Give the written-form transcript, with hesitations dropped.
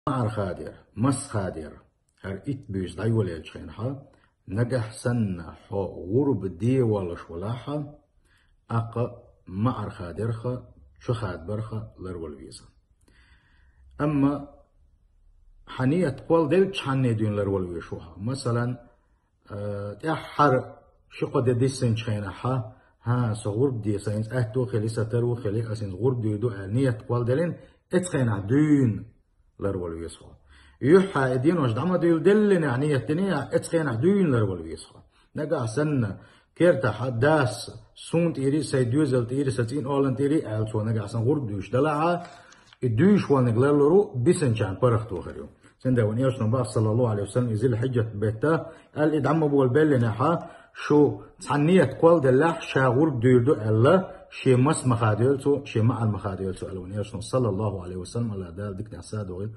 مع خادر مس خادر هر إت بيش داي ولا يشخينها نجح سنة حو غرب دي ولا شولاحة أقا مع خادرخة شخاد برخة لرول فيزا أما حنية قول دلت حنية دون لرول ويشوها مثلا تأحر شقد دي سنشخينها ها صغرب دي سينس أهتو خلي سترو خلي أسينس غرب دي دو نية قول دلين اتخينا دون لرول ويسخا يوحى ادين وش دعما ديل دلن يعني التنية اتخين عدوين لرول ويسخا نقع سنة كيرتا حداس سونت إيري سيدوزلت إيري ستين أولن إيري ألتو نقع سن غرب دوش دلعا الدوش ونقلل رو بسن شان برختو خريو سندا ونياش نبا صلى الله عليه وسلم يزيل حجة بيتا قال ادعما بول بيل نحا شو تحنية قول دلح شا غرب ديردو ألا شي مس مخاديلتو شي مع المخاديلتو ألونياش صلى الله عليه وسلم على دال ديك نعساد والسلام